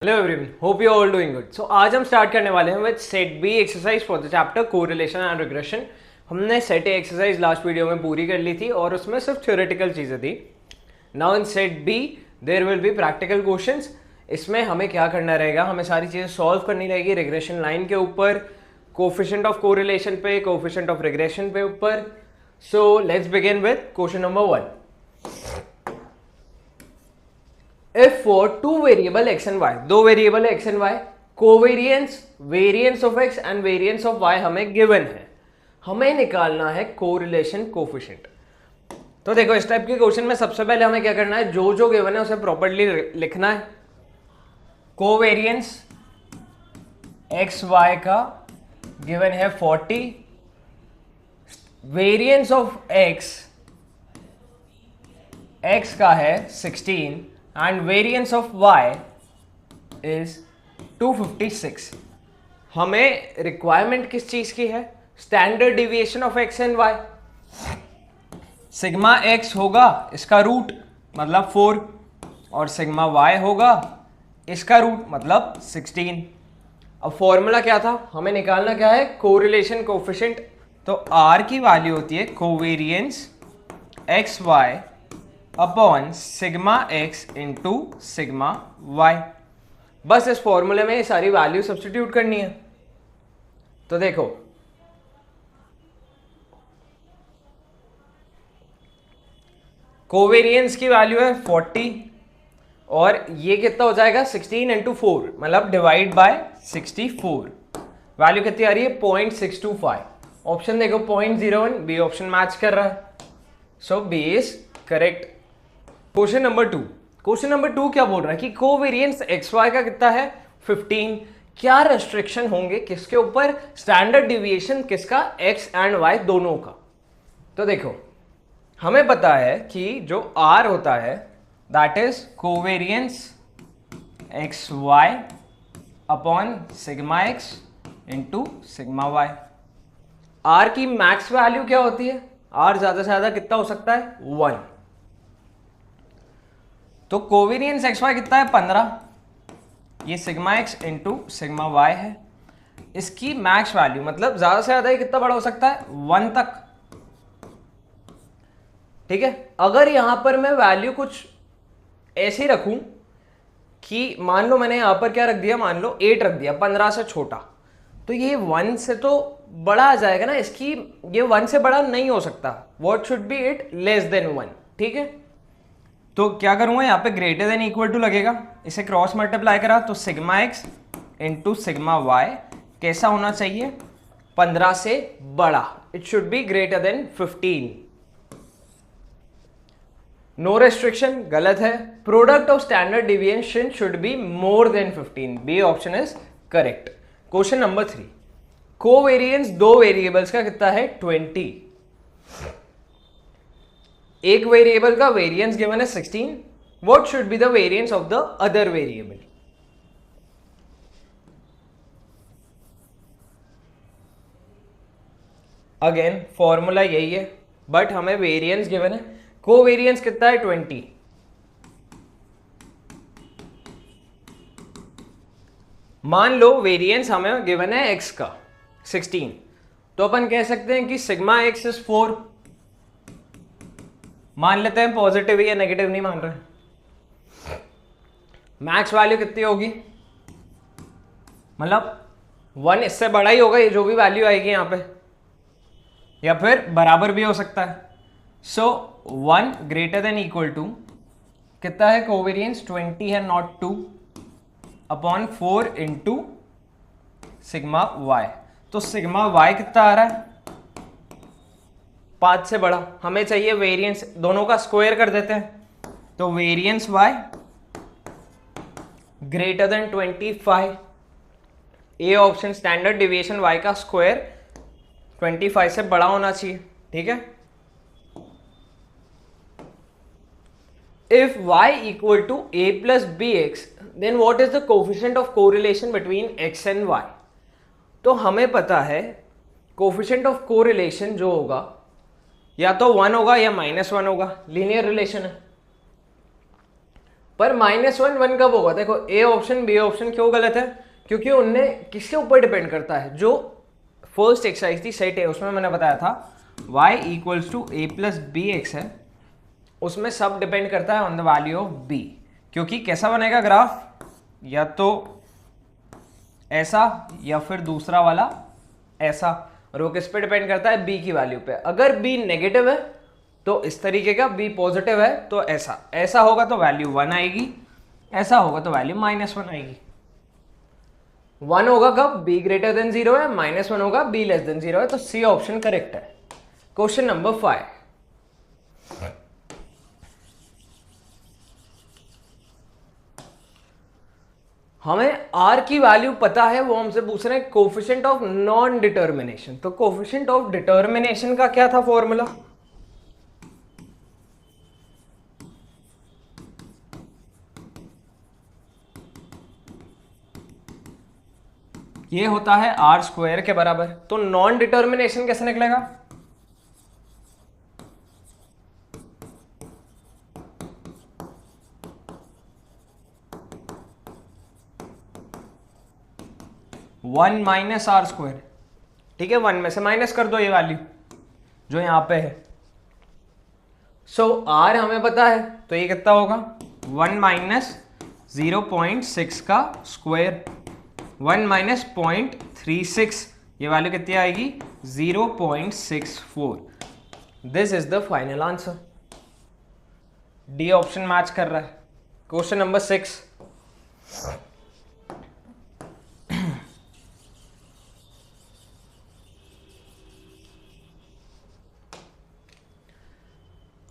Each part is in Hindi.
Hello everyone, hope you all doing good. So आज हम स्टार्ट करने वाले हैं with set B exercise for the chapter correlation and regression. हमने set A exercise last video में पूरी कर ली थी और उसमें सिर्फ थ्योरेटिकल चीज़ें थी। Now in set B there will be practical questions. इसमें हमें क्या करना रहेगा, हमें सारी चीज़ें सॉल्व करनी रहेगी रिग्रेशन लाइन के ऊपर, कोफिशिएंट ऑफ कोरिलेशन पे, कोफिशिएंट ऑफ रिग्रेशन पे ऊपर। So let's begin with question number 1। If for two variable x and y, दो variable x and y, covariance variance of x and variance of y हमें गिवन है, हमें निकालना है कोरिलेशन कोफिशिएंट। तो देखो इस टाइप के क्वेश्चन में सबसे पहले हमें क्या करना है, जो जो गिवन है उसे प्रॉपर्ली लिखना है। कोवेरियंस x y का गिवन है 40, वेरियंस ऑफ x का है 16 and variance of y is 256। हमें रिक्वायरमेंट किस चीज की है, standard deviation of x and y। Sigma x होगा इसका रूट मतलब 4 और सिग्मा y होगा इसका रूट मतलब 16। अब फॉर्मूला क्या था, हमें निकालना क्या है, कोरिलेशन कोफिशिएंट। तो r की वैल्यू होती है covariance X Y upon sigma X into sigma Y. बस इस फॉर्मूले में ये सारी वैल्यू सब्स्टिट्यूट करनी है। तो देखो कोवेरियंस की वैल्यू है 40 और ये कितना हो जाएगा 16 इंटू 4 मतलब डिवाइड बाय 64। वैल्यू कितनी आ रही है 0.625। ऑप्शन देखो 0.01, बी ऑप्शन मैच कर रहा है। So B is correct. Question number 2। Question number 2 क्या बोल रहा है कि कोवेरियंस एक्स वाई का कितना है 15। क्या रेस्ट्रिक्शन होंगे किसके ऊपर, स्टैंडर्ड डिविएशन किसका, एक्स एंड वाई दोनों का। तो देखो हमें पता है कि जो आर होता है that is covariance X Y upon sigma X into sigma Y. R की मैक्स वैल्यू क्या होती है, आर ज्यादा से ज्यादा कितना हो सकता है 1। तो कोवेरियंस एक्स वाई कितना है 15, ये sigma X into sigma Y है। इसकी मैक्स वैल्यू मतलब ज्यादा से ज्यादा ये कितना बड़ा हो सकता है 1 तक। ठीक है, अगर यहां पर मैं वैल्यू कुछ ऐसी रखूं कि मान लो मैंने यहां पर क्या रख दिया, मान लो 8 रख दिया, 15 से छोटा, तो ये 1 से तो बड़ा आ जाएगा ना, इसकी ये 1 से बड़ा नहीं हो सकता। What should be it less than 1। ठीक है, तो क्या करूंगा यहाँ पे ग्रेटर देन इक्वल टू लगेगा, इसे क्रॉस मल्टीप्लाई करा तो sigma X into sigma Y कैसा होना चाहिए 15 से बड़ा, it should be greater than 15। No restriction गलत है, product of standard deviation should be more than 15, B option is correct. Question number 3। Covariance दो वेरिएबल्स का कितना है 20। एक वेरिएबल का वेरिएंस गिवन है 16, what should be the variance of the other variable. Again formula यही है बट हमें वेरिएंस गिवन है, कोवेरियंस कितना है 20। मान लो वेरिएंस हमें गिवन है x का 16, तो अपन कह सकते हैं कि सिग्मा एक्स इज 4। मान लेते हैं पॉजिटिव या नेगेटिव नहीं मान रहे। मैक्स वैल्यू कितनी होगी, मतलब 1 इससे बड़ा ही होगा, ये जो भी वैल्यू आएगी यहां पे, या फिर बराबर भी हो सकता है। So 1 greater than equal to कितना है कोवेरियंस 20 है not 2 upon 4 into sigma Y. तो सिग्मा वाई कितना आ रहा है 5 से बड़ा, हमें चाहिए वेरिएंस, दोनों का स्क्वायर कर देते हैं। तो variance y greater than 25, A option standard deviation y का स्क्वायर 25 से बड़ा होना चाहिए। ठीक है, if y equal to a plus B X then what is the coefficient of correlation between x and y। तो हमें पता है कोफिशिएंट ऑफ कोरिलेशन जो होगा या तो 1 होगा या -1 होगा, लीनियर रिलेशन है। पर -1 कब होगा? देखो ए ऑप्शन बी ऑप्शन क्यों गलत है? क्योंकि उनने किसके ऊपर डिपेंड करता है? जो फर्स्ट एक्सरसाइज थी सेट ए, उसमें मैंने बताया था y equals to A plus B X है, उसमें सब डिपेंड करता है on the value of b। क्योंकि कैसा बनेगा ग्राफ? या तो ऐसा या फिर दूसरा वाला ऐसा, और वो किस पे डिपेंड करता है? b की वैल्यू पे। अगर b नेगेटिव है तो इस तरीके का, b पॉजिटिव है तो ऐसा, ऐसा होगा तो वैल्यू 1 आएगी, ऐसा होगा तो वैल्यू -1 आएगी। 1 होगा कब? b ग्रेटर देन 0 है, -1 होगा b लेस देन 0 है, तो सी ऑप्शन करेक्ट है। क्वेश्चन नंबर 5, हमें r की वैल्यू पता है, वो हमसे पूछ रहे हैं कोफिशिएंट ऑफ नॉन डिटर्मिनेशन। तो कोफिशिएंट ऑफ डिटर्मिनेशन का क्या था फॉर्मूला? ये होता है आर स्क्वायर के बराबर। तो नॉन डिटर्मिनेशन कैसे निकलेगा? वन माइनस आर स्क्वायर, ठीक है, 1 में से माइनस कर दो ये वैल्यू जो यहां पे है। सो आर हमें पता है, तो ये कितना होगा? 1 माइनस 0.6 का स्क्वायर, 1 माइनस 0.36, ये वैल्यू कितनी आएगी? 0.64। This is the final answer. D option match कर रहा है। क्वेश्चन नंबर 6,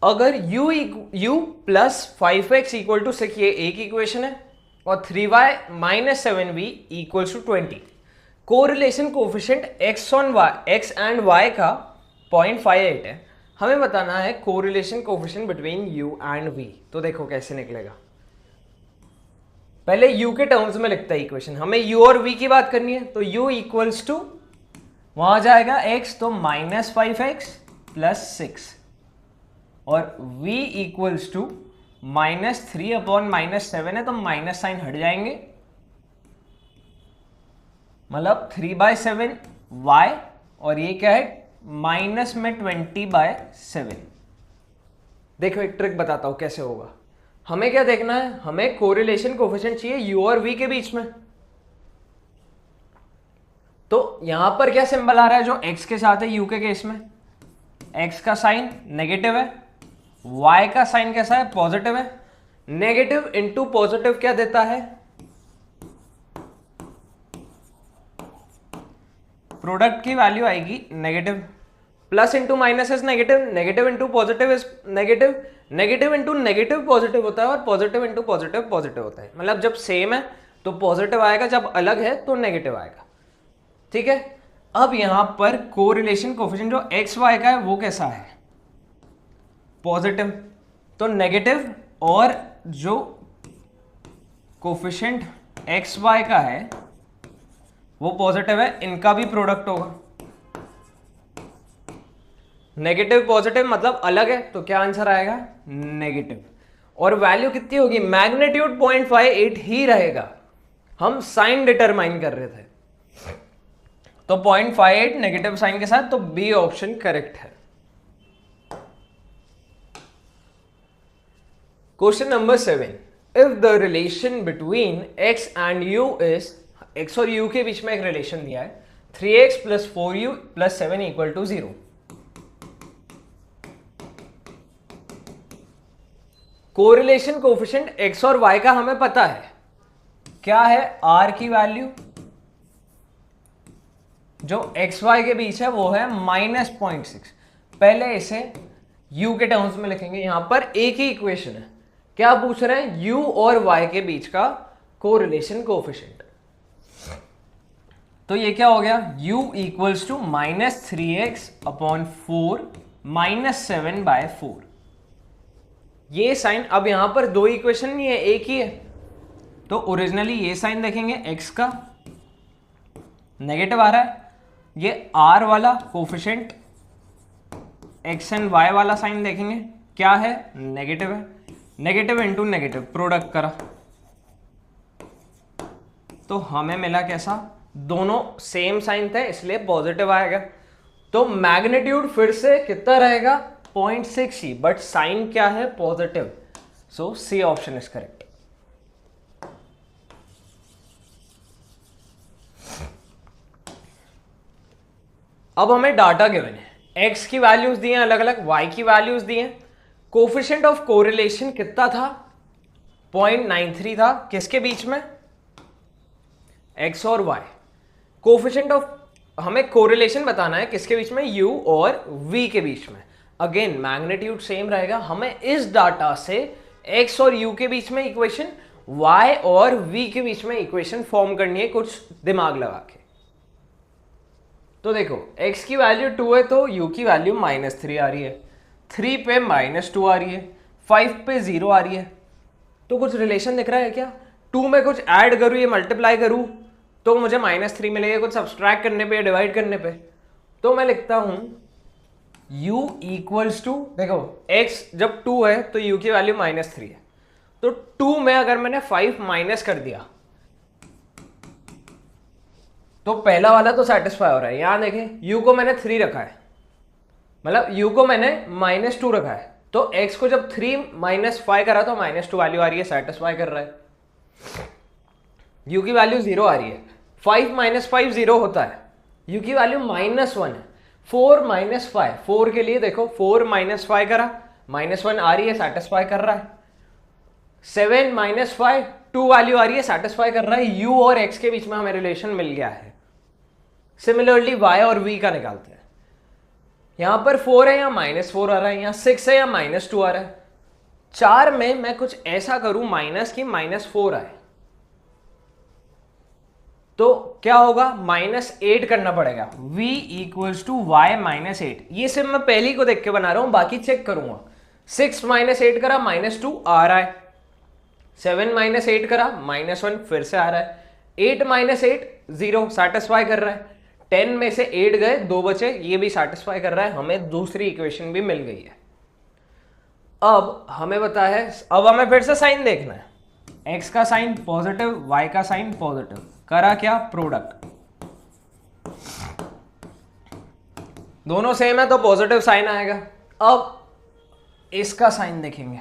अगर u plus 5x equal to 6, ये एक इक्वेशन है, और 3y minus 7v equals to 20, correlation coefficient x and y का 0.58 है। हमें बताना है correlation coefficient between u and v। तो देखो कैसे निकलेगा। पहले u के टर्म्स में लिखता है इक्वेशन, हमें u और v की बात करनी है। तो u इक्वल्स टू, वहां जाएगा x, तो -5x प्लस 6, और v इक्वल्स टू -3 अपॉन -7 है, तो माइनस साइन हट जाएंगे, मतलब 3/7 y, और ये क्या है? माइनस में 20/7। देखो एक ट्रिक बताता हूं कैसे होगा। हमें क्या देखना है? हमें कोरिलेशन कोफिशिएंट चाहिए u और v के बीच में। तो यहां पर क्या सिंबल आ रहा है जो x के साथ है u के केस में? x का साइन नेगेटिव है, y का साइन कैसा है? पॉजिटिव है। नेगेटिव इंटू पॉजिटिव क्या देता है? प्रोडक्ट की वैल्यू आएगी negative. Plus into minus is negative, negative into positive is negative, negative into negative positive होता है, और पॉजिटिव इंटू पॉजिटिव पॉजिटिव होता है। मतलब जब सेम है तो पॉजिटिव आएगा, जब अलग है तो नेगेटिव आएगा। ठीक है, अब यहां पर कोरिलेशन कोफिशिएंट जो एक्स वाई का है वो कैसा है? पॉजिटिव। तो नेगेटिव और जो कोफिशिएंट एक्स वाई का है वो पॉजिटिव है, इनका भी प्रोडक्ट होगा। नेगेटिव पॉजिटिव मतलब अलग है, तो क्या आंसर आएगा? नेगेटिव। और वैल्यू कितनी होगी? मैग्नीट्यूड 0.58 ही रहेगा। हम साइन डिटरमाइन कर रहे थे, तो 0.58 नेगेटिव साइन के साथ, तो बी ऑप्शन करेक्ट है। Question number 7, if the relation between x and u is, x और u के बीच में एक रिलेशन दिया है 3x plus 4u plus 7 equal to 0। Correlation coefficient x और y का हमें पता है, क्या है? r की वैल्यू जो एक्स वाई के बीच है वो है -0.6। पहले इसे u के टर्म्स में लिखेंगे। यहां पर एक ही इक्वेशन है, क्या पूछ रहे हैं? u और y के बीच का कोरिलेशन कोफिशिएंट। तो ये क्या हो गया? u equals to -3x upon 4 -7/4। ये साइन, अब यहां पर दो इक्वेशन नहीं है, एक ही है, तो ओरिजिनली ये साइन देखेंगे, x का नेगेटिव आ रहा है, ये r वाला कोफिशिएंट x एंड y वाला साइन देखेंगे, क्या है? नेगेटिव है। नेगेटिव इंटू नेगेटिव प्रोडक्ट करा तो हमें मिला कैसा, दोनों सेम साइन थे इसलिए पॉजिटिव आएगा। तो मैग्नीट्यूड फिर से कितना रहेगा 0.6 ही, बट साइन क्या है positive, so C option is correct. अब हमें डाटा गिवन है, x की वैल्यूज दी हैं अलग अलग, y की वैल्यूज दी हैं, कोफिशिएंट ऑफ कोरिलेशन कितना था 0.93 था, किसके बीच में x और y। कोफिशिएंट ऑफ, हमें कोरिलेशन बताना है किसके बीच में, u और v के बीच में। अगेन मैग्नीट्यूड सेम रहेगा, हमें इस डाटा से x और u के बीच में इक्वेशन, y और v के बीच में इक्वेशन फॉर्म करनी है कुछ दिमाग लगा के। तो देखो x की वैल्यू 2 है तो u की वैल्यू -3 आ रही है, 3 पे -2 आ रही है, 5 पे 0 आ रही है। तो कुछ रिलेशन दिख रहा है क्या, 2 में कुछ ऐड करूँ ये मल्टीप्लाई करूँ तो मुझे -3 मिलेगा, कुछ सब्सट्रैक्ट करने पे डिवाइड करने पे। तो मैं लिखता हूँ u इक्वल्स टू, देखो x जब 2 है तो u की वैल्यू -3 है, तो 2 में अगर मैंने 5 माइनस कर दिया तो पहला वाला तो सेटिस्फाई हो रहा है। यहां देखें u को मैंने 3 रखा है, मतलब u को मैंने -2 रखा है, तो x को जब 3 - 5 करा तो -2 वैल्यू आ रही है, सेटिस्फाई कर रहा है। u की वैल्यू 0 आ रही है, 5 - 5 0 होता है, u की वैल्यू -1 है, 4 - 5, 4 के लिए देखो 4 - 5 करा, -1 आ रही है, सेटिस्फाई कर रहा है। 7 - 5 2 वैल्यू आ रही है, सेटिस्फाई कर रहा है। u और x के बीच में हमें रिलेशन मिल गया है। सिमिलरली y और v का निकालते हैं, यहां पर 4 है या -4 आ रहा है, यहां 6 है या -2 आ रहा है। 4 में मैं कुछ ऐसा करूं माइनस की -4 आए तो क्या होगा, -8 करना पड़ेगा, v इक्वल्स टू y -8। ये सिर्फ मैं पहली को देख के बना रहा हूं, बाकी चेक करूंगा। 6 - 8 करा -2 आ रहा है, 7 - 8 करा -1 फिर से आ रहा है, 8 - 8 0 सेटिस्फाई कर रहा है, 10 में से 8 गए 2 बचे, ये भी सेटिस्फाई कर रहा है, हमें दूसरी इक्वेशन भी मिल गई है। अब हमें पता है, अब हमें फिर से साइन देखना है, x का साइन पॉजिटिव, y का साइन पॉजिटिव, करा क्या प्रोडक्ट, दोनों सेम है तो पॉजिटिव साइन आएगा। अब इसका साइन देखेंगे,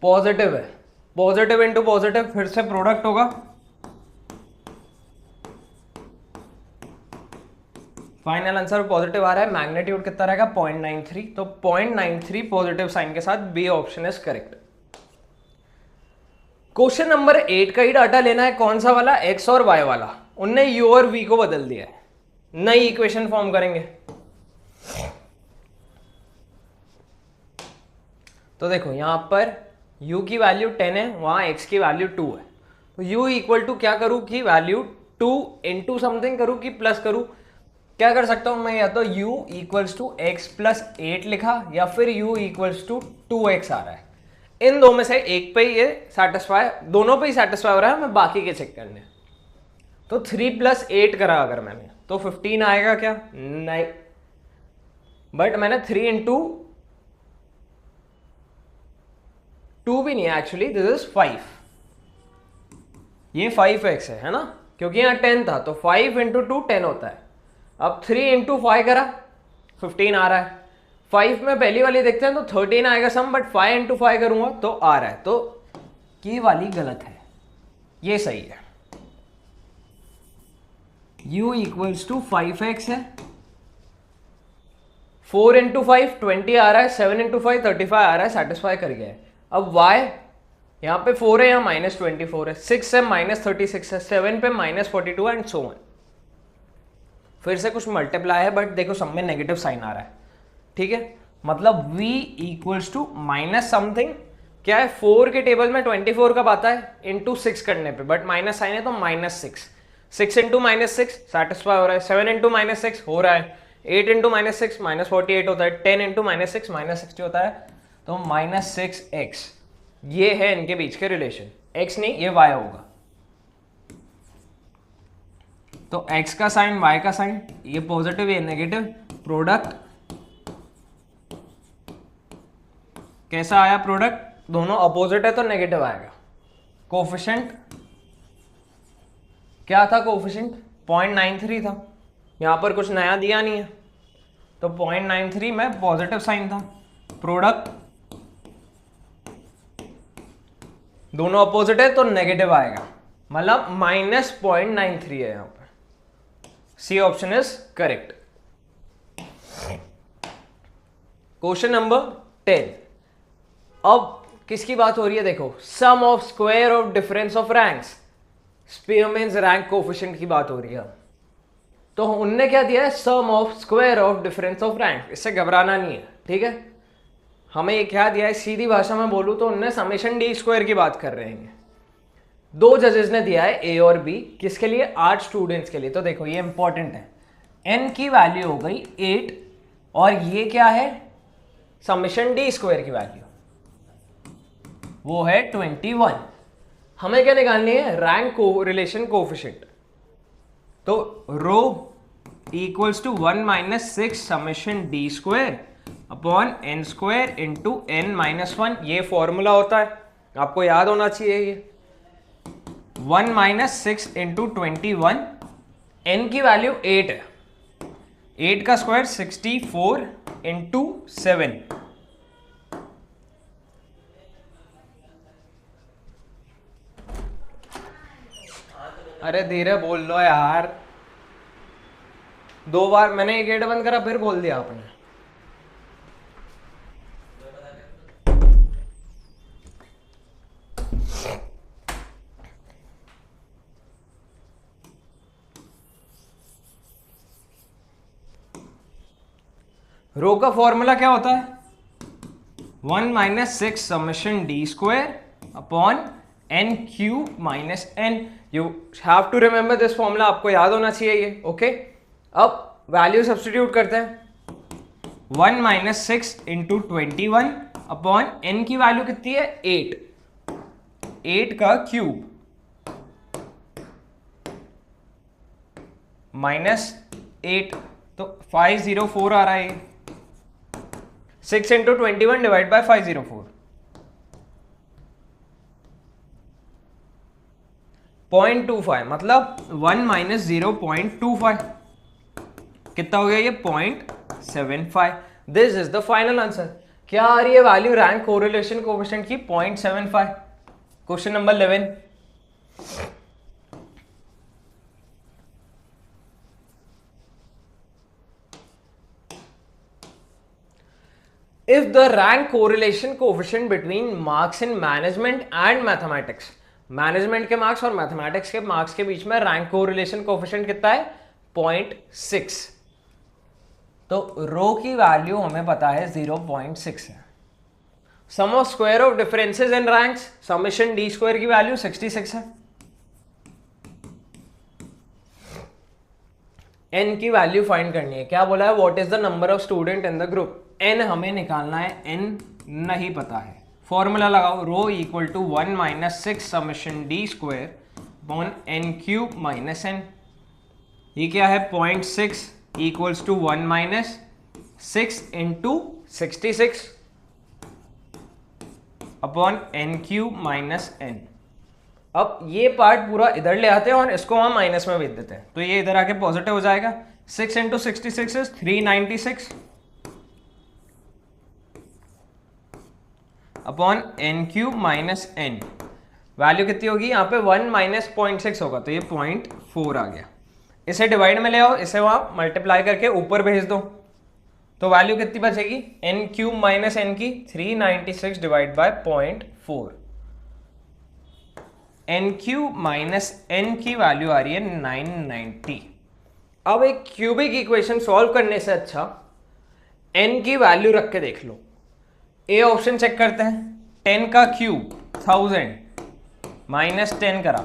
पॉजिटिव है, पॉजिटिव इंटू पॉजिटिव फिर से प्रोडक्ट होगा, फाइनल आंसर पॉजिटिव आ रहा है। मैग्नीट्यूड कितना रहेगा 0.93, तो 0.93 पॉजिटिव साइन के साथ B option is correct. Question number 8 का ही डाटा लेना है, कौन सा वाला, x और y वाला, उनने u और v को बदल दिया है, नई इक्वेशन फॉर्म करेंगे। तो देखो यहां पर u की वैल्यू 10 है, वहां x की वैल्यू 2 है, तो u इक्वल टू क्या करूं कि वैल्यू 2 इंटू समथिंग करूं कि प्लस करूं, क्या कर सकता हूं मैं, या तो u equals to x plus 8 लिखा, या फिर u इक्वल्स टू 2x आ रहा है। इन दो में से एक पे ये सेटिस्फाई, दोनों पे ही सेटिस्फाई हो रहा है, मैं बाकी के चेक करने। तो 3 + 8 करा अगर मैंने तो 15 आएगा क्या, नहीं, बट मैंने 3 इंटू 2 भी नहीं है एक्चुअली, दिस इज 5, ये 5x है ना, क्योंकि यहाँ 10 था, तो 5 इंटू 2 10 होता है। अब 3 इंटू 5 करा 15 आ रहा है, 5 में पहली वाली देखते हैं तो 13 आएगा सम, बट 5 इंटू 5 करूंगा तो आ रहा है, तो ये वाली गलत है, ये सही है। u इक्वल्स टू 5x है, 4 इंटू 5 20 आ रहा है, 7 इंटू 5 35 आ रहा है, सेटिस्फाई कर गया है। अब y यहाँ पे 4 है, यहाँ -24 है, 6 है -36 है, 7 पे -42 एंड सो ऑन। फिर से कुछ मल्टीप्लाई है, बट देखो सब में नेगेटिव साइन आ रहा है, ठीक है, मतलब v equals to minus something, क्या है 4 के टेबल में 24 कब आता है, इंटू 6 करने पे, बट माइनस साइन है तो -6, 6 इंटू -6 सेटिस्फाई हो रहा है, 7 इंटू -6 हो रहा है, 8 इंटू -6 -48 होता है, 10 इंटू -6 -60 होता है, तो -6x, ये है इनके बीच के रिलेशन, x नहीं ये y होगा। तो x का साइन y का साइन, ये पॉजिटिव ये नेगेटिव, प्रोडक्ट कैसा आया प्रोडक्ट, दोनों अपोजिट है तो नेगेटिव आएगा। कोफिशिएंट क्या था, कोफिशिएंट 0.93 था, यहां पर कुछ नया दिया नहीं है तो 0.93 में पॉजिटिव साइन था। प्रोडक्ट दोनों अपोजिट है तो नेगेटिव आएगा, मतलब -0.93 है यहां पर। C option is correct. Question number 10। अब किसकी बात हो रही है, देखो sum of square of difference of ranks, spearman's rank coefficient की बात हो रही है। तो उनने क्या दिया है, sum of square of difference of rank, इससे घबराना नहीं है, ठीक है। हमें ये क्या दिया है, सीधी भाषा में बोलूं तो उनने समेशन डी स्क्वायर की बात कर रहे हैं। दो जजेस ने दिया है ए और बी, किसके लिए, 8 स्टूडेंट्स के लिए। तो देखो ये इंपॉर्टेंट है, एन की वैल्यू हो गई 8 और ये क्या है, समेशन डी स्क्वायर की वैल्यू वो है 21। हमें क्या निकालनी है, रैंक को रिलेशन कोफिशिएंट। तो rho equals to 1 - 6 summation D square upon N square into n - 1, ये फॉर्मूला होता है, आपको याद होना चाहिए ये। 1 - 6 इंटू 21, n की वैल्यू 8 है, 8 का स्क्वायर 64 इंटू 7। अरे धीरे बोल लो यार, 2 बार मैंने ये गेट बंद करा फिर खोल दिया आपने। रो का फॉर्मूला क्या होता है, 1 - 6 summation D square upon n cube minus n। You have to remember this formula, आपको याद होना चाहिए ये, ओके। अब वैल्यू सब्स्टिट्यूट करते हैं, 1 - 6 इंटू 21 अपॉन n की वैल्यू कितनी है, 8 का क्यूब -8 तो 504 आ रहा है। 6 इंटू 21 डिवाइड बाय 504, 0.25 मतलब 1 - 0.25 कितना हो गया ये, 0.75। This is the final answer. क्या आ रही है वैल्यू रैंक कोरिलेशन कोएफिशिएंट की, 0.75। Question number 11। If the rank correlation coefficient between marks in management and mathematics, management के मार्क्स और मैथमेटिक्स के मार्क्स के बीच में रैंक कोरिलेशन कोएफिशिएंट कितना है, 0.6। तो रो की वैल्यू हमें पता है 0.6 है। Sum of square of differences in ranks, summation D square की वैल्यू 66 है। n की वैल्यू फाइंड करनी है, क्या बोला है, what is the number of student in the group. n हमें निकालना है, n नहीं पता है, फॉर्मूला लगाओ, rho equal to 1 - 6 summation D square upon n cube minus n। ये क्या है, 0.6 equals to 1 - 6 into 66 upon n cube minus n। अब ये पार्ट पूरा इधर ले आते हैं और इसको वहां माइनस में भेज देते हैं, तो ये इधर आके पॉजिटिव हो जाएगा। 6 into 66 is 396 upon n cube minus n। Value कितनी होगी यहाँ पे, 1 - 0.6 होगा, तो ये 0.4 आ गया। इसे डिवाइड में ले आओ, इसे वहां मल्टीप्लाई करके ऊपर भेज दो, तो वैल्यू कितनी बचेगी, n क्यूब माइनस n की 396 divide by 0.4। n cube minus n की वैल्यू आ रही है 990। अब एक क्यूबिक इक्वेशन सॉल्व करने से अच्छा n की वैल्यू रख के देख लो। ए ऑप्शन चेक करते हैं, 10 का क्यूब 1000 माइनस 10 करा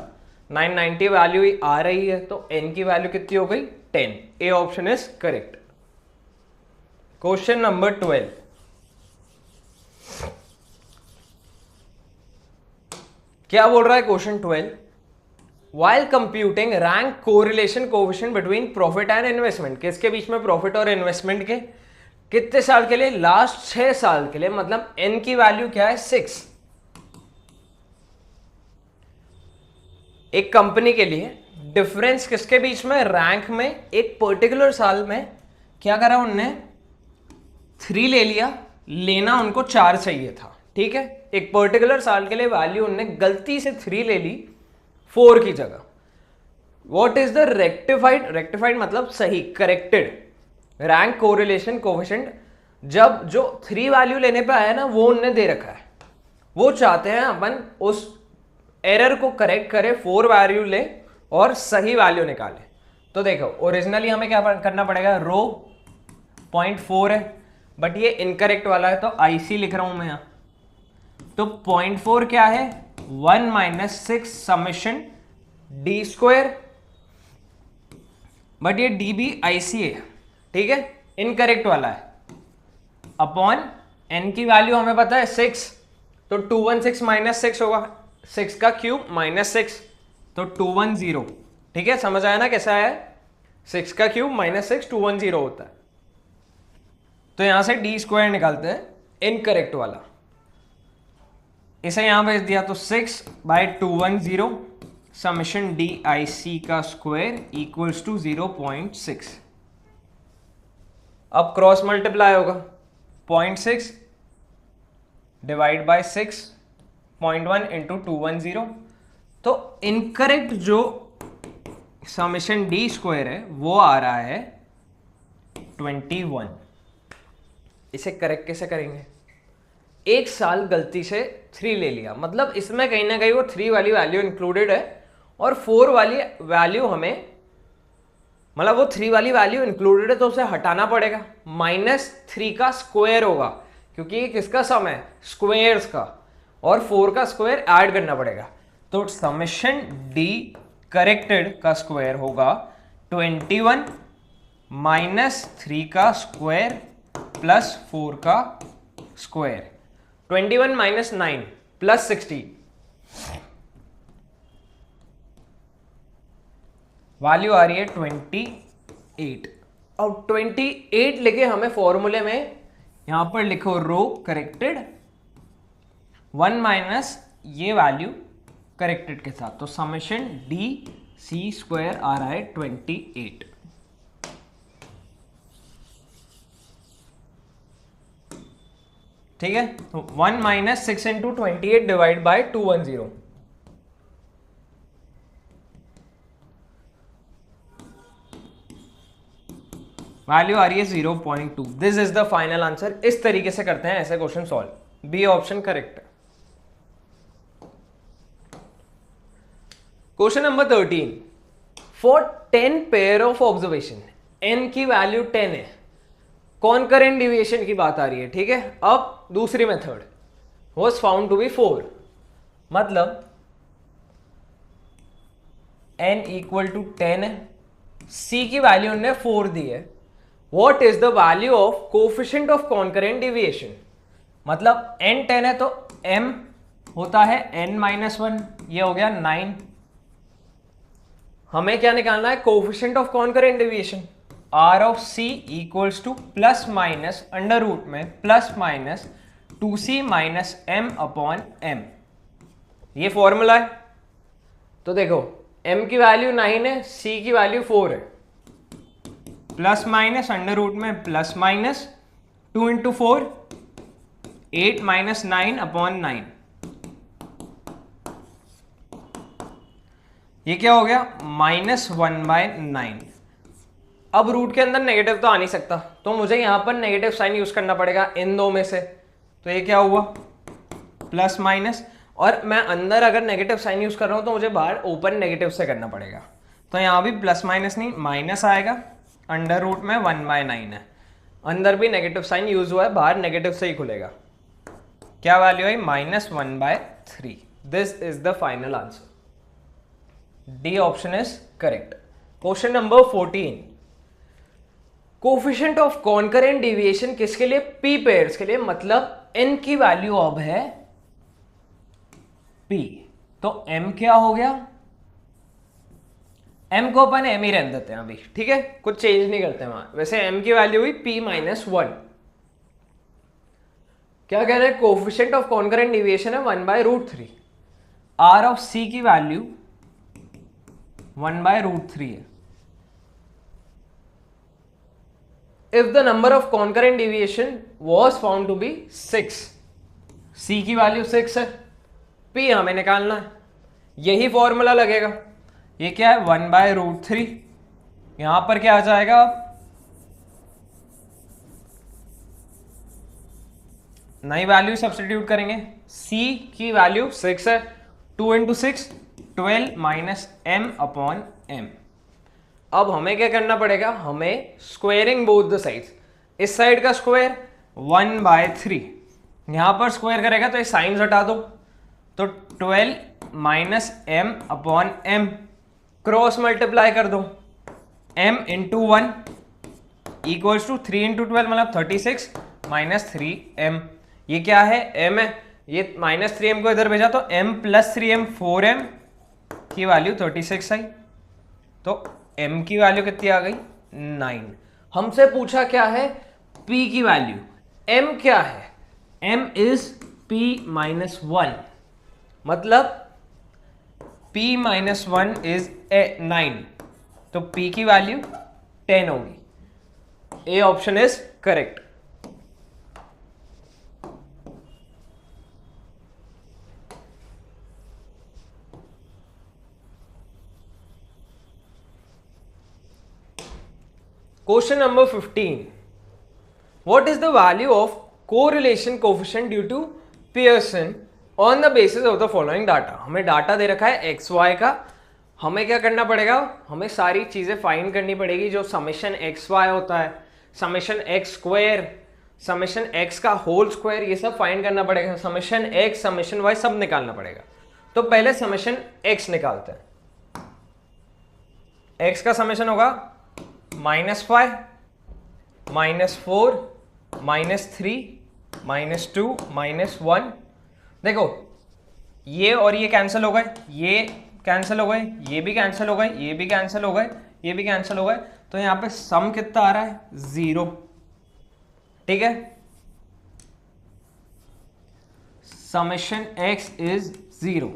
990 वैल्यू आ रही है, तो n की वैल्यू कितनी हो गई, 10। ए option is correct. Question number 12। क्या बोल रहा है question 12, while computing rank correlation coefficient between profit and investment, किसके बीच में प्रॉफिट और इन्वेस्टमेंट के, कितने साल के लिए, लास्ट 6 साल के लिए, मतलब n की वैल्यू क्या है 6। एक कंपनी के लिए डिफरेंस किसके बीच में, रैंक में, एक पर्टिकुलर साल में क्या करा उनने 3 ले लिया, लेना उनको 4 चाहिए था, ठीक है। एक पर्टिकुलर साल के लिए वैल्यू उनने गलती से 3 ले ली 4 की जगह। व्हाट इज द रेक्टिफाइड मतलब सही, करेक्टेड रैंक कोरिलेशन कोएफिशिएंट। जब जो 3 वैल्यू लेने पे आया ना वो उनने दे रखा है, वो चाहते हैं अपन उस एरर को करेक्ट करें, 4 वैल्यू ले और सही वैल्यू निकाले। तो देखो ओरिजिनली हमें क्या करना पड़ेगा, रो 0.4 है बट ये इनकरेक्ट वाला है तो IC लिख रहा हूं मैं यहां। तो 0.4 क्या है, 1 - 6 समेशन डी स्क्वायर, बट ये डी बी IC है, ठीक है, इनकरेक्ट वाला है, अपॉन n की वैल्यू हमें पता है 6, तो 216 - 6 होगा, 6 का क्यूब -6 तो 210, ठीक है, समझ आया ना कैसा है, 6 का क्यूब -6 210 होता है। तो यहां से डी स्क्वायर निकालते हैं, इनकरेक्ट वाला, इसे यहां भेज दिया तो 6/210 समेशन डी IC का स्क्वायर इक्वल्स टू 0.6। अब क्रॉस मल्टीप्लाई होगा, 0.6 डिवाइड बाय 6.1 इंटू 210, तो इनकरेक्ट जो समेशन डी स्क्वायर है वो आ रहा है 21। इसे करेक्ट कैसे करेंगे, एक साल गलती से 3 ले लिया, मतलब इसमें कहीं ना कहीं वो 3 वाली वैल्यू इंक्लूडेड है और 4 वाली वैल्यू हमें, मतलब वो 3 वाली वैल्यू इंक्लूडेड है तो उसे हटाना पड़ेगा, -3 का स्क्वायर होगा क्योंकि ये किसका सम है, स्क्वायर्स का, और 4 का स्क्वायर ऐड करना पड़ेगा। तो समेशन डी करेक्टेड का स्क्वायर होगा 21 -3 का स्क्वायर प्लस 4 का स्क्वायर, 21 - 9 प्लस 16, वैल्यू आ रही है 28। अब 28 लेके हमें फॉर्मूले में यहां पर लिखो रो करेक्टेड 1 माइनस ये वैल्यू करेक्टेड के साथ, तो समेशन डी सी स्क्वायर आ रहा है 28। ठीक है, तो 1 - 6 इंटू 28 डिवाइड बाय 210, वैल्यू आ रही है 0.2। This is the final answer. इस तरीके से करते हैं ऐसे question solve, B option correct है। Question number 13, for 10 pair of observation, n की वैल्यू 10 है, कॉन्करेंट डिविएशन की बात आ रही है, ठीक है। अब दूसरी method was found to be 4, मतलब n इक्वल टू 10 है, c की वैल्यू ने 4 दी है, what is the value of coefficient of concurrent deviation, मतलब n 10 है तो m होता है n-1, ये हो गया 9। हमें क्या निकालना है, coefficient of concurrent deviation, r of c equals to plus minus under root में plus minus 2c minus m upon m, ये फॉर्मूला है। तो देखो m की वैल्यू 9 है, c की वैल्यू 4 है, प्लस माइनस अंडर रूट में plus minus 2 into 4 8 minus 9 upon 9, ये क्या हो गया -1/9। अब रूट के अंदर नेगेटिव तो आ नहीं सकता, तो मुझे यहां पर नेगेटिव साइन यूज करना पड़ेगा इन दो में से, तो ये क्या हुआ प्लस माइनस, और मैं अंदर अगर नेगेटिव साइन यूज कर रहा हूं तो मुझे बाहर ओपन नेगेटिव से करना पड़ेगा, तो यहां भी प्लस माइनस नहीं माइनस आएगा, अंडर रूट में 1/9 है, अंदर भी नेगेटिव साइन यूज हुआ है, बाहर नेगेटिव से ही खुलेगा, क्या वैल्यू है -1/3। This is the final answer, D option is correct. Question number 14, coefficient of concurrent deviation किसके लिए, p पेयर्स के लिए, मतलब n की वैल्यू अब है p, तो m क्या हो गया m को अपन m ही रहने देते हैं अभी, ठीक है, कुछ चेंज नहीं करते वहां। वैसे m की वैल्यू हुई p माइनस 1। क्या कह रहे हैं, कोफिशिएंट ऑफ कॉन्करेंट डिविएशन है 1/√3। r ऑफ c की वैल्यू 1/√3 है। If the number of concurrent deviation was found to be 6, c की वैल्यू 6 है, p हमें निकालना है, यही फॉर्मूला लगेगा। ये क्या है 1/√3, यहां पर क्या आ जाएगा, नई वैल्यू सब्स्टिट्यूट करेंगे। c की वैल्यू 6 है, 2 × 6 12 माइनस m अपॉन m। अब हमें क्या करना पड़ेगा, हमें स्क्वायरिंग बोथ द साइड्स, इस साइड का स्क्वायर 1/3, यहां पर स्क्वायर करेगा तो ये साइंस हटा दो, तो 12 minus m upon m, cross multiply कर दो, m इंटू 1 इक्वल्स टू 3 × 12 मतलब 36 माइनस 3m। ये क्या है, m है, ये माइनस 3m को इधर भेजा तो m प्लस 3m 4m की वैल्यू 36 आई, तो m की वैल्यू कितनी आ गई 9। हमसे पूछा क्या है, p की वैल्यू, m क्या है, m इज p माइनस 1, मतलब p माइनस 1 इज 9, तो p की वैल्यू 10 होगी। ए option is correct. Question number 15. What is the value of correlation coefficient due to Pearson on the basis of the following data? हमें डाटा दे रखा है एक्स वाई का, हमें क्या करना पड़ेगा, हमें सारी चीजें फाइंड करनी पड़ेगी, जो समेशन एक्स वाई होता है, summation x square, summation x का होल स्क्वायर, ये सब फाइंड करना पड़ेगा, समेशन एक्स समेशन वाई सब निकालना पड़ेगा। तो पहले समेशन एक्स निकालते हैं। एक्स का समेशन होगा -5 -4 -3 -2 -1। देखो ये और ये कैंसिल हो गए, ये कैंसिल हो गए, ये भी कैंसिल हो गए, ये भी कैंसिल हो गए, ये भी कैंसिल हो गए, तो यहां पे सम कितना आ रहा है 0, ठीक है। Summation x is 0।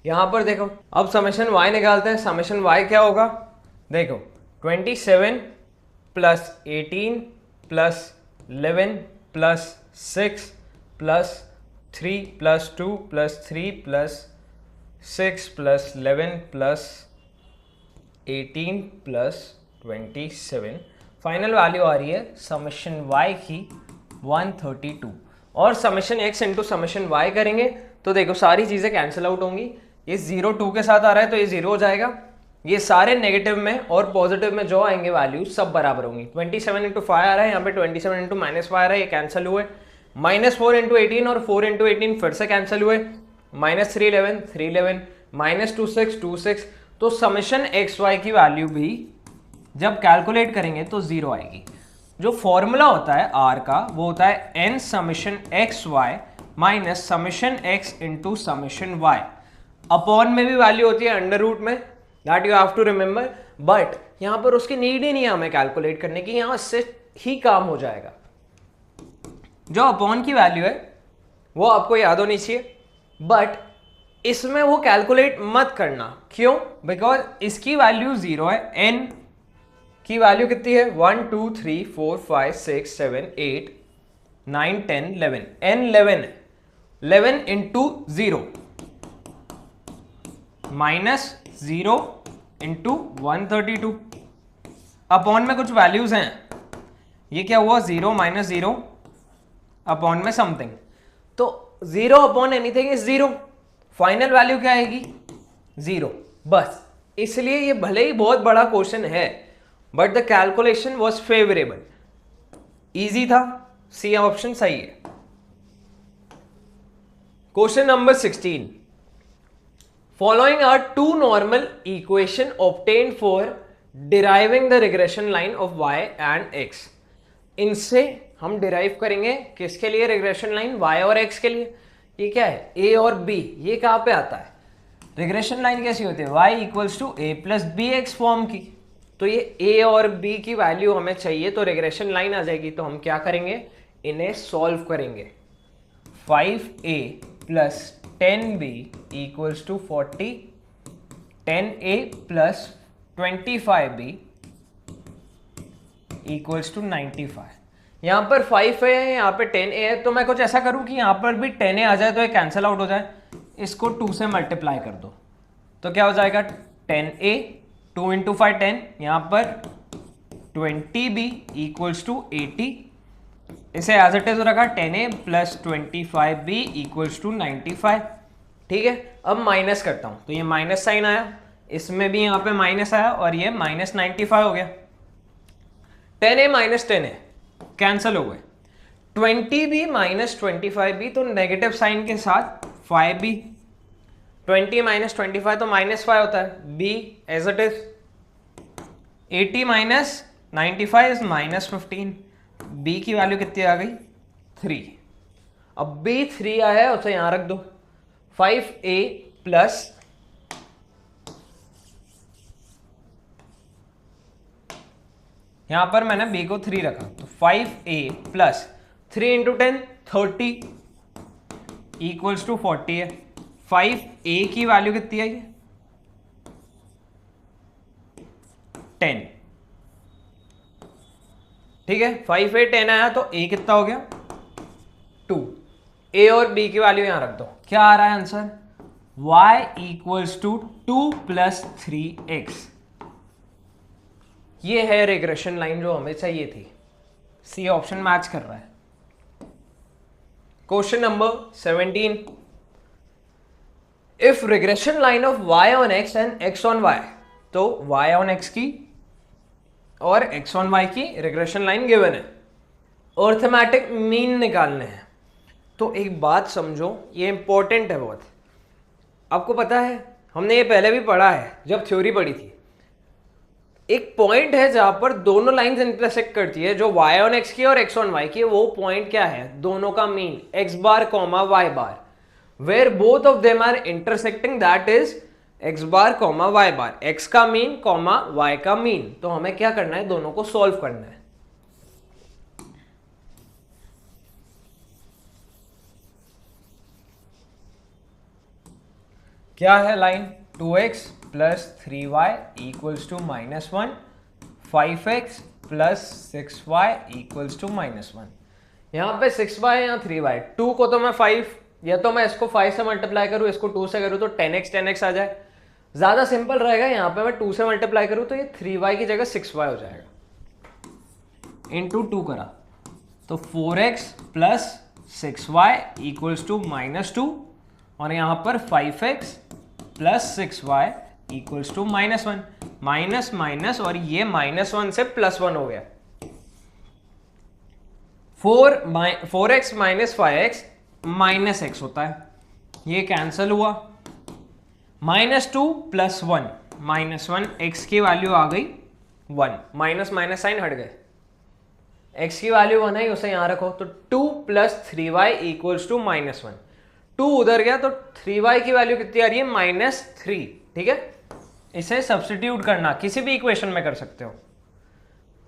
यहां पर देखो अब समेशन y निकालते हैं। समेशन y क्या होगा, देखो 27 plus 18 plus 11 plus 6 plus 3 plus 2 plus 3 plus 6 plus 11 plus 18 plus 27, final value आ रही है समेशन y की 132। और summation x into summation y करेंगे तो देखो सारी चीजें कैंसिल आउट होंगी, ये 0 2 के साथ आ रहा है तो ये 0 हो जाएगा, ये सारे नेगेटिव में और पॉजिटिव में जो आएंगे वैल्यू सब बराबर होंगी। 27 इंटू 5 आ रहा है, यहाँ पे 27 इंटू -5 आ रहा है, ये कैंसिल हुए, -4 इंटू 18 और 4 इंटू 18 फिर से कैंसिल हुए, -3 11 3 11 -2 6 2 6। तो समेशन एक्स वाई की वैल्यू भी जब कैलकुलेट करेंगे तो 0 आएगी। जो फॉर्मूला होता है आर का वो होता है n summation x y minus summation x into summation y। Upon में भी वैल्यू होती है अंडर रूट में, that you have to remember, but यहां पर उसकी नीड ही नहीं है हमें कैलकुलेट करने की, यहां से ही काम हो जाएगा। जो अपॉन की वैल्यू है वो आपको याद होनी चाहिए, बट इसमें वो कैलकुलेट मत करना। क्यों? बिकॉज इसकी वैल्यू 0 है, n की वैल्यू कितनी है 1 2 3 4 5 6 7 8 9 10 11, n 11 है, 11 इंटू 0 माइनस 0 इंटू 132। अपॉन में कुछ वैल्यूज हैं, ये क्या हुआ 0 माइनस 0 अपॉन में समथिंग, तो 0 upon anything is 0, final value क्या आएगी 0 बस। इसलिए ये भले ही बहुत बड़ा क्वेश्चन है but the calculation was favourable, easy था, सी ऑप्शन सही है। Question number 16, following are two normal equation obtained for deriving the regression line of y and x। इनसे हम डिराइव करेंगे किसके लिए, रिग्रेशन लाइन y और x के लिए। ये क्या है a और b, ये कहां पे आता है, रिग्रेशन लाइन कैसी होती है, y equals to A plus B x form की। तो ये a और b की वैल्यू हमें चाहिए, तो रिग्रेशन लाइन आ जाएगी। तो हम क्या करेंगे, इन्हें सॉल्व करेंगे। 5a plus 10b equals to 40, 10a plus 25b equals to 95। यहाँ पर 5 है, यहाँ पे 10a है, तो मैं कुछ ऐसा करूँ कि यहाँ पर भी 10a आ जाए तो ये कैंसिल आउट हो जाए, इसको 2 से मल्टीप्लाई कर दो। तो क्या हो जाएगा 10a, 2 इंटू 5 10, यहाँ पर 20b इक्वल्स टू 80, इसे एज इट इज रखा 10a plus 25b equals to 95। ठीक है, अब माइनस करता हूँ, तो ये माइनस साइन आया, इसमें भी यहाँ पे माइनस आया और ये माइनस 95 हो गया। 10a माइनस 10a कैंसिल हो गए, 20b माइनस 25b तो नेगेटिव साइन के साथ 5b, 20 माइनस 25 तो माइनस 5 होता है, b as it is, 80 minus 95 is minus 15, b की वैल्यू कितनी आ गई 3। अब b 3 आया है, उसे यहां रख दो। 5a प्लस यहां पर मैंने b को 3 रखा, तो 5a plus 3 into 10 30 equals to 40 है। 5a की वैल्यू कितनी आई 10। ठीक है, 5a 10 आया तो a कितना हो गया 2। a और b की वैल्यू यहां रख दो, क्या आ रहा है answer, y equals to 2 plus 3x। ये है रिग्रेशन लाइन जो हमें चाहिए थी। सी ऑप्शन मैच कर रहा है। Question number 17, if regression line of y on x and x on y, तो y ऑन x की और x ऑन y की रिग्रेशन लाइन गिवन है, अर्थमेटिक मीन निकालने हैं। तो एक बात समझो, ये इंपॉर्टेंट है बहुत। आपको पता है, हमने ये पहले भी पढ़ा है जब थ्योरी पढ़ी थी। एक पॉइंट है जहां पर दोनों लाइंस इंटरसेक्ट करती है, जो y ऑन x की और x ऑन y की, वो पॉइंट क्या है, दोनों का mean x bar comma y bar, where both of them are intersecting, that is x bar comma y bar, x का मीन कॉमा y का मीन। तो हमें क्या करना है, दोनों को सॉल्व करना है। क्या है line, 2x plus 3y equals to -1, 5x plus 6y equals to -1। यहाँ पे 6y या 3y, 2 को तो मैं 5, या तो मैं इसको 5 से मल्टीप्लाई करूँ, इसको 2 से करूँ तो 10x आ जाए, ज़्यादा सिंपल रहेगा। यहाँ पे मैं 2 से मल्टीप्लाई करूँ तो ये 3y की जगह 6y हो जाएगा, इंटू 2 करा तो 4x plus 6y equals to -2, और यहाँ पर 5x plus 6y equals to -1, minus minus, और ये -1 से +1 हो गया। 4x minus 5x minus x होता है, ये कैंसिल हुआ। -2 प्लस 1, -1, x की वैल्यू आ गई 1, माइनस माइनस साइन हट गए, x की वैल्यू 1 है, उसे यहां रखो। तो 2 प्लस 3y इक्वल्स टू -1, 2 उधर गया तो 3y की वैल्यू कितनी आ रही है -3। ठीक है, इसे सब्स्टिट्यूट करना किसी भी इक्वेशन में कर सकते हो।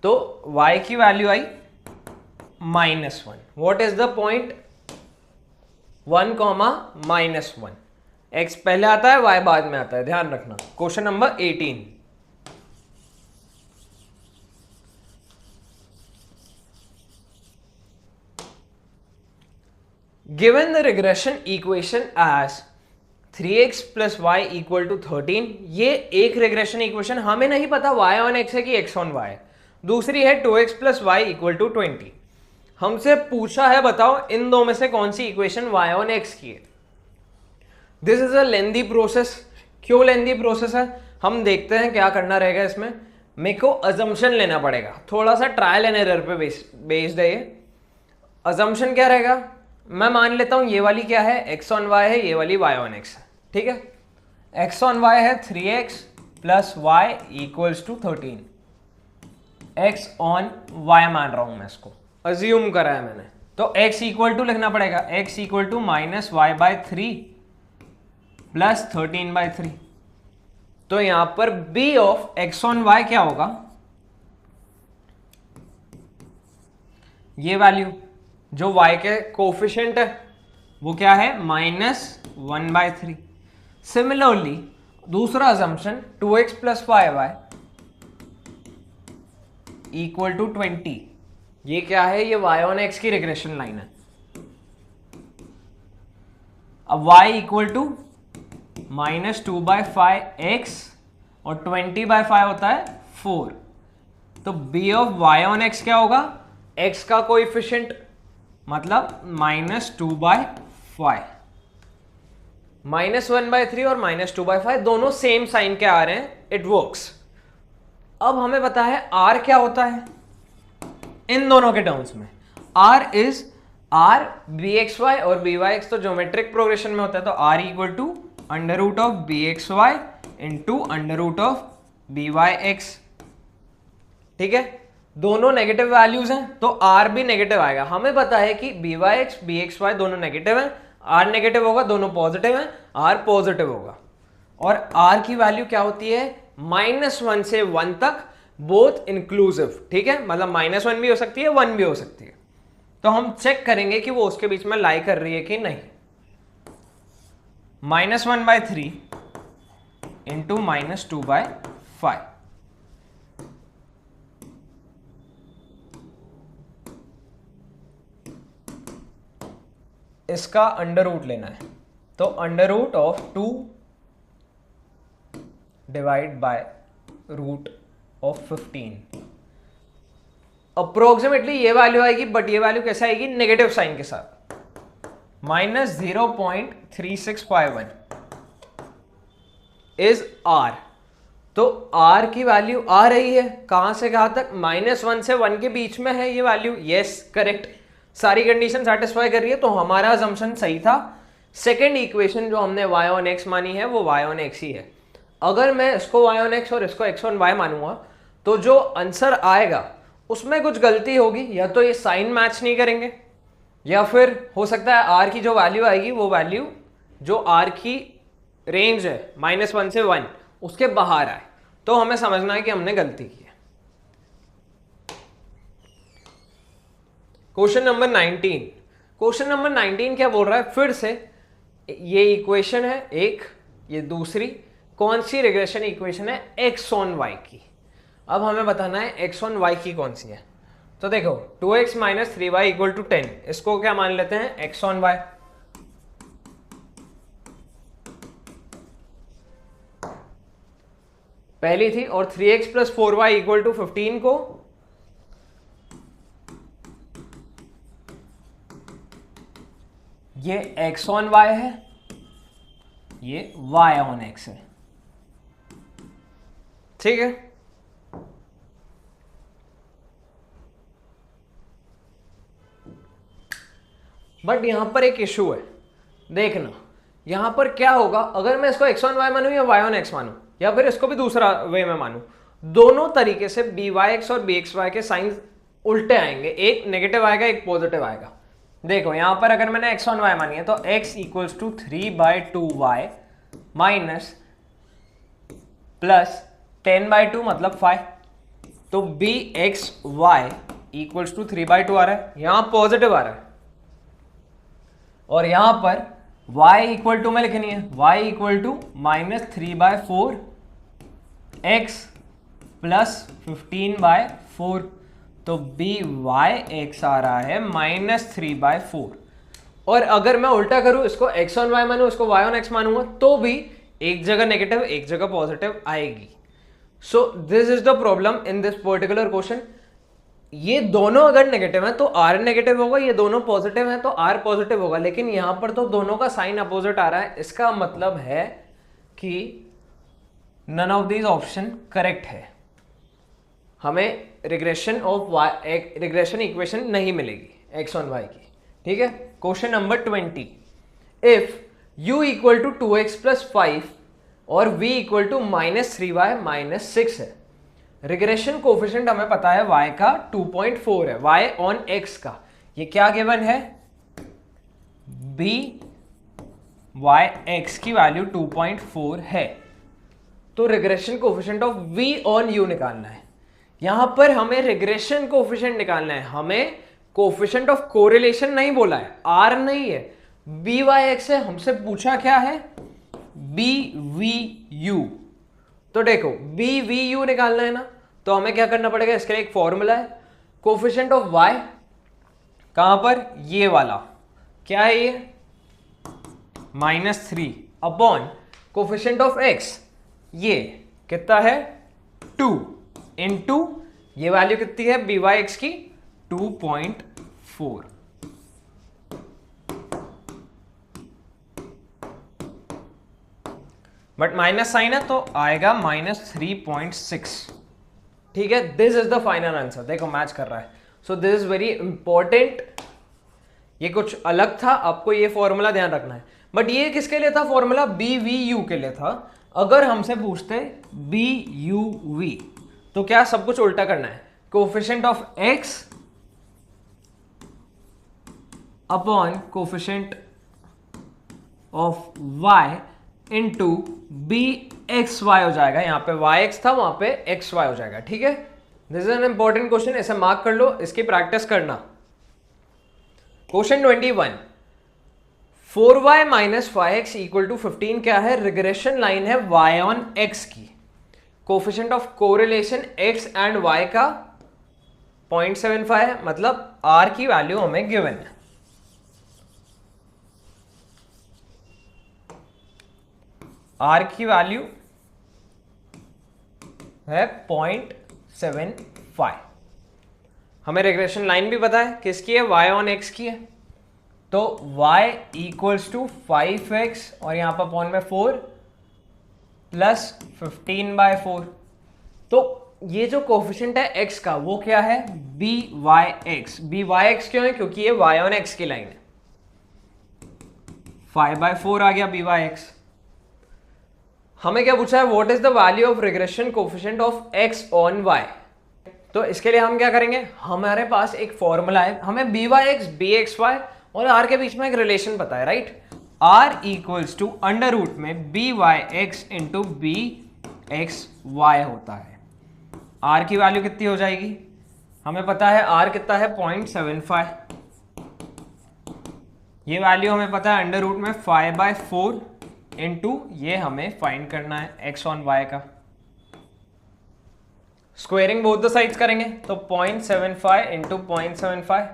तो y की value I -1। What is the point, 1, -1। x पहले आता है, y बाद में आता है, ध्यान रखना। Question number 18, given the regression equation as 3x plus y equal to 13, ये एक रिग्रेशन इक्वेशन हमें नहीं पता y ऑन x है कि x ऑन y। दूसरी है 2x plus y equal to 20। हमसे पूछा है बताओ इन दो में से कौन सी इक्वेशन y ऑन x की है। This is a lengthy process. क्यों लेंदी प्रोसेस है, हम देखते हैं क्या करना रहेगा इसमें। मेरे को अजम्पशन लेना पड़ेगा, थोड़ा सा ट्रायल एंड एरर पे बेस्ड है ये। अजम्पशन क्या रहेगा, मैं मान लेता हूं ये वाली क्या है, x ऑन y है, ये वाली y ऑन x है। ठीक है, x ऑन y है 3x plus y equals to 13, x on y मान रहा हूं मैं, इसको अज्यूम करा है मैंने। तो x इक्वल टू लिखना पड़ेगा, x equal to -y/3 plus 13/3। तो यहां पर b of x on y क्या होगा, ये वैल्यू जो y के कोफिशिएंट है वो क्या है, -1/3। सिमिलरली दूसरा assumption 2x plus 5y equal to 20, ये क्या है, ये y ऑन x की रिग्रेशन लाइन है। अब y इक्वल टू -2/5x और 20/5 होता है 4। तो b of y on x क्या होगा, x का कोएफिशिएंट मतलब -2/5। -1/3 और -2/5 दोनों सेम साइन के आ रहे हैं, इट वर्क्स। अब हमें पता है r क्या होता है इन दोनों के टर्म्स में, r इज r bxy और byx तो ज्योमेट्रिक प्रोग्रेशन में होता है, तो r equal to √ bxy into √ byx। ठीक है, दोनों नेगेटिव वैल्यूज हैं तो r भी नेगेटिव आएगा। हमें पता है कि byx bxy दोनों नेगेटिव हैं, r नेगेटिव होगा, दोनों पॉजिटिव हैं, r पॉजिटिव होगा। और r की वैल्यू क्या होती है, -1 से 1 तक बोथ इंक्लूसिव। ठीक है, मतलब -1 भी हो सकती है, 1 भी हो सकती है। तो हम चेक करेंगे कि वो उसके बीच में लाई कर रही है कि नहीं। -1/3 इंटू -2/5, इसका अंडर रूट लेना है, तो √2 डिवाइड बाय √15। अप्रोक्सीमेटली ये वैल्यू आएगी, बट ये वैल्यू कैसे आएगी, नेगेटिव साइन के साथ, -0.3651 इज r। तो r की वैल्यू आ रही है कहां से कहां तक, -1 से 1 के बीच में है ये वैल्यू। यस करेक्ट, सारी कंडीशन सेटिस्फाई कर रही है, तो हमारा असम्पशन सही था। सेकेंड इक्वेशन जो हमने y ऑन x मानी है वो y ऑन x ही है। अगर मैं इसको y ऑन x और इसको x ऑन y मानूंगा तो जो आंसर आएगा उसमें कुछ गलती होगी, या तो ये साइन मैच नहीं करेंगे, या फिर हो सकता है r की जो वैल्यू आएगी वो वैल्यू जो r की रेंज है -1 से 1 उसके बाहर आए। तो हमें समझना है कि हमने गलती की है। Question number 19। क्वेश्चन नंबर 19 क्या बोल रहा है, फिर से ये इक्वेशन है एक, ये दूसरी, कौन सी रिग्रेशन इक्वेशन है, x ऑन y की। अब हमें बताना है x ऑन y की कौन सी है। तो देखो 2x - 3y इक्वल टू 10, इसको क्या मान लेते हैं, x ऑन y। पहली थी, और 3x + 4y इक्वल टू 15 को ये x ऑन y है, ये y ऑन x है। ठीक है, बट यहां पर एक इशू है, देखना यहां पर क्या होगा अगर मैं इसको x ऑन y मानूं या y ऑन x मानूं, या फिर इसको भी दूसरा वे में मानूं। दोनों तरीके से byx और bxy के साइंस उल्टे आएंगे, एक नेगेटिव आएगा एक पॉजिटिव आएगा। देखो यहां पर अगर मैंने x ऑन y मानी है तो x equals to 3/2y minus plus 10/2 मतलब 5, तो bxy इक्वल्स टू 3/2 आ रहा है, यहां पॉजिटिव आ रहा है। और यहां पर y इक्वल टू में लिखनी है, y equal to -3/4 x plus 15/4, तो byx आ रहा है -3/4। और अगर मैं उल्टा करूं, इसको x ऑन y मानूं, इसको y ऑन x मानूंगा, तो भी एक जगह नेगेटिव एक जगह पॉजिटिव आएगी। So this is the problem in this particular question. ये दोनों अगर नेगेटिव है तो r नेगेटिव होगा, ये दोनों पॉजिटिव है तो r पॉजिटिव होगा, लेकिन यहां पर तो दोनों का साइन अपोजिट आ रहा है। इसका मतलब है कि none of these option correct है, हमें रिग्रेशन इक्वेशन नहीं मिलेगी x ऑन y की। ठीक है, question number 20। If u equal to 2x + 5 और v इक्वल टू -3y - 6 है, रिग्रेशन कोफिशिएंट हमें पता है y का 2.4 है, y ऑन x का ये क्या गिवन है, b वाई एक्स की वैल्यू 2.4 है। तो regression coefficient of v on u निकालना है। यहां पर हमें रिग्रेशन कोफिशिएंट निकालना है, हमें कोफिशिएंट ऑफ कोरिलेशन नहीं बोला है, r नहीं है, बी वाई एक्स है। हमसे पूछा क्या है, बी वी यू। तो देखो बी वी यू निकालना है ना, तो हमें क्या करना पड़ेगा, इसके लिए एक फॉर्मूला है, कोफिशिएंट ऑफ y कहां पर, ये वाला क्या है, ये -3 अपॉन कोफिशिएंट ऑफ x, ये कितना है 2 इंटू ये वैल्यू कितनी है बी वाई एक्स की 2.4। बट माइनस साइन है तो आएगा -3.6। ठीक है, this is the final answer. देखो मैच कर रहा है, so this is very important. ये कुछ अलग था, आपको ये फॉर्मूला ध्यान रखना है। बट ये किसके लिए था फॉर्मूला, बी वी यू के लिए था। अगर हमसे पूछते बी यू वी तो क्या सब कुछ उल्टा करना है, coefficient of x upon coefficient of y into B x y हो जाएगा। यहां पे वाई एक्स था, वहां पे एक्स वाई हो जाएगा। ठीक है, this is an important question, ऐसे मार्क कर लो, इसकी प्रैक्टिस करना। Question 21, 4y minus 5x equal to 15 क्या है, रिग्रेशन लाइन है y ऑन x की। Coefficient of correlation x and y का 0.75 है, मतलब r की वैल्यू हमें गिवन है। r की वैल्यू है 0.75। हमें रिग्रेशन लाइन भी पता है किसकी है, y ऑन x की है। तो y इक्वल्स टू 5x और यहां पर पॉइंट में 4 प्लस 15/4। तो ये जो कोफिशिएंट है x का वो क्या है, b Y x. B Y x क्यों है, क्योंकि ये y ऑन x की लाइन है। 5/4 आ गया बी वाई एक्स। हमें क्या पूछा है, what is the value of regression coefficient of x on y। तो इसके लिए हम क्या करेंगे, हमारे पास एक फॉर्मूला है, हमें B Y x B x Y और r के बीच में एक रिलेशन पता है, right. r equals to under root में B Y X into B x Y होता है। r की वैल्यू कितनी हो जाएगी, हमें पता है r कितना है 0.75। ये वैल्यू हमें पता है अंडर रूट में 5/4 इंटू ये हमें फाइंड करना है x ऑन y का। स्क्वेयरिंग बोथ द साइड्स करेंगे तो 0.75 into 0.75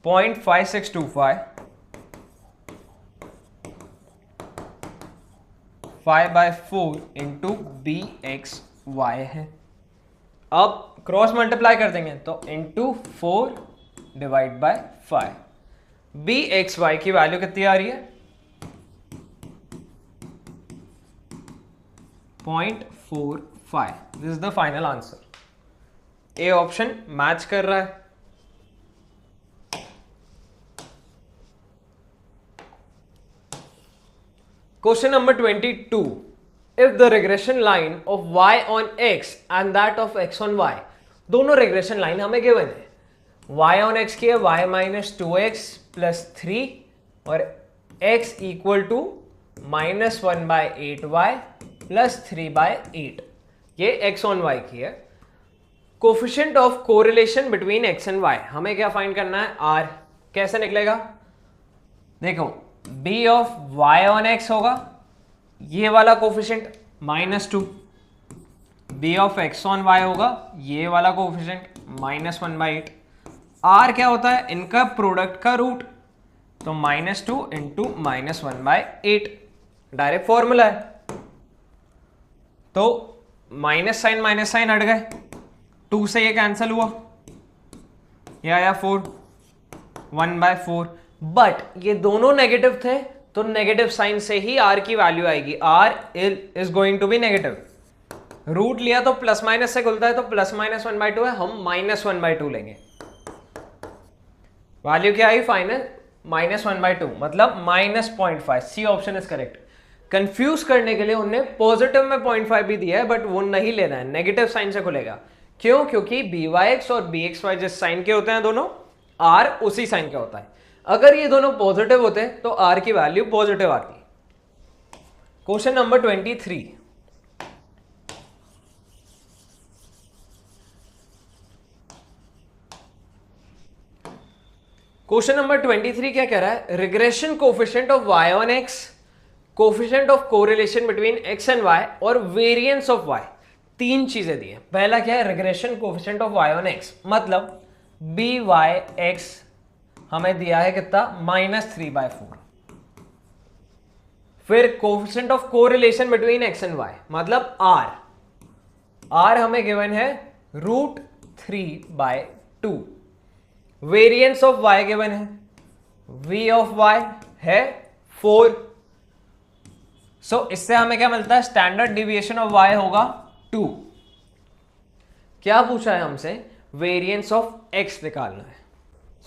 0.5625 5/4 into B x y है। अब क्रॉस मल्टीप्लाई कर देंगे तो into 4 divide by 5। B x y की वैल्यू कितनी आ रही है 0.45। This is the final answer. A option match कर रहा है। Question number 22. If the regression line of y on x and that of x on y, दोनों regression line हमें given है, y on x की है y minus 2x plus 3 और x equal to minus 1/8y plus 3/8, ये x on y की है। Coefficient of correlation between x and y हमें क्या फाइंड करना है, r। कैसे निकलेगा, देखो b of y on x होगा ये वाला coefficient -2, b of x on y होगा ये वाला कोफिशिएंट -1/8। r क्या होता है, इनका प्रोडक्ट का रूट, तो -2 इंटू -1/8 डायरेक्ट फॉर्मूला है। तो माइनस साइन हट गए, 2 से ये कैंसिल हुआ, ये आया 4 1/4। बट ये दोनों नेगेटिव थे तो नेगेटिव साइन से ही r की वैल्यू आएगी, r is going to be negative. Root लिया तो प्लस माइनस से खुलता है तो प्लस माइनस 1/2 है, हम -1/2 लेंगे। वैल्यू क्या आई फाइनल -1/2, मतलब -0.5। C option is correct. Confuse करने के लिए उन्होंने पॉजिटिव में 0.5 भी दिया है बट वो नहीं लेना है, नेगेटिव साइन से खुलेगा। क्यों, क्योंकि बी वाई एक्स और बी एक्स वाई जिस साइन के होते हैं दोनों, r उसी साइन का होता है। अगर ये दोनों पॉजिटिव होते तो r की वैल्यू पॉजिटिव आती। Question number 23। क्वेश्चन नंबर 23 क्या कह रहा है? Regression coefficient of y on x, coefficient of correlation between x and y और वेरिएंस ऑफ y। तीन चीजें दी है। पहला क्या है? Regression coefficient of y on x, मतलब by(x) हमें दिया है कितना? -3/4। फिर coefficient of correlation between x and y, मतलब r हमें गिवन है √3/2। वेरिएंस ऑफ y गिवन है, v ऑफ y है 4। सो इससे हमें क्या मिलता है? स्टैंडर्ड डिविएशन ऑफ y होगा 2। क्या पूछा है हमसे? वेरिएंस ऑफ x निकालना है।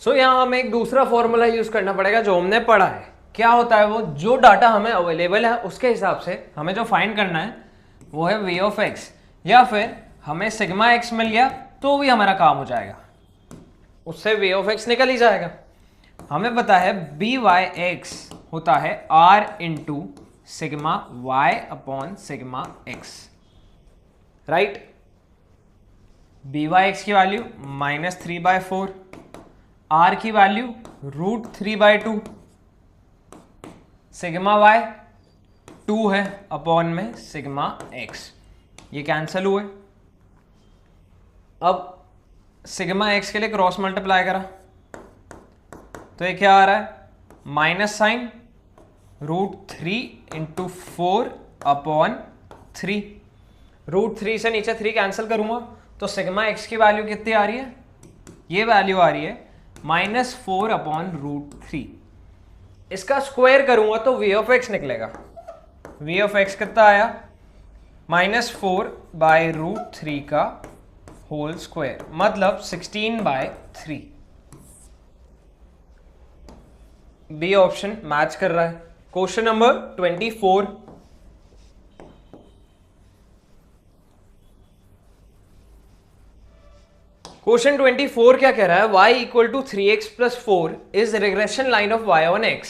सो यहां हमें एक दूसरा फॉर्मूला यूज करना पड़ेगा जो हमने पढ़ा है। क्या होता है वो? जो डाटा हमें अवेलेबल है उसके हिसाब से हमें जो फाइंड करना है वो है v ऑफ x, या फिर हमें सिग्मा x मिल गया तो भी हमारा काम हो जाएगा, उससे v ऑफ x निकल ही जाएगा। हमें पता है by(x) होता है r into sigma y upon sigma x, right. by(x) की वैल्यू -3/4, r की वैल्यू √3/2, सिग्मा y 2 है अपॉन में सिग्मा x, ये कैंसिल हुए। अब सिग्मा x के लिए क्रॉस मल्टीप्लाई करा तो ये क्या आ रहा है? Minus sign √3 into 4 upon 3। √3 से नीचे 3 कैंसिल करूंगा तो सिग्मा x की वैल्यू कितनी आ रही है? ये वैल्यू आ रही है -4 अपॉन √3। इसका स्क्वायर करूंगा तो v ऑफ x निकलेगा। v ऑफ x कितना आया? -4/√3 का होल स्क्वायर, मतलब 16/3। बी ऑप्शन मैच कर रहा है। Question number 24। क्वेश्चन 24 क्या कह रहा है? y equal to 3x plus 4 is regression line of y on x।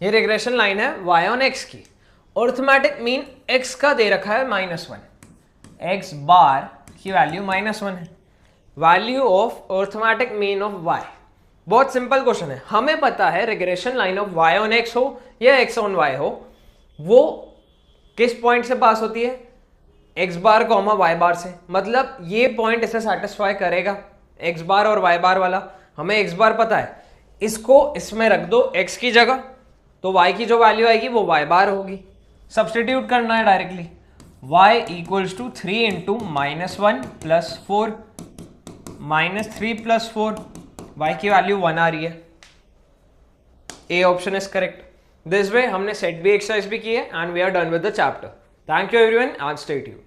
ये रिग्रेशन लाइन है y ऑन x की। अर्थमेटिक मीन x का दे रखा है -1, x बार की वैल्यू -1 है। Value of arithmetic mean of y। बहुत सिंपल क्वेश्चन है। हमें पता है regression line of y on x हो या x ऑन y हो, वो किस पॉइंट से पास होती है? x बार कॉमा y बार से, मतलब ये पॉइंट इसे सेटिस्फाई करेगा, x बार और y बार वाला। हमें x बार पता है, इसको इसमें रख दो x की जगह तो y की जो वैल्यू आएगी वो y बार होगी। सब्स्टिट्यूट करना है directly. y equals to 3 into -1 plus 4, -3 plus 4, y की वैल्यू 1 आ रही है। A option is correct. This way हमने सेट बी एक्सरसाइज भी की है and we are done with the chapter. Thank you everyone and stay tuned.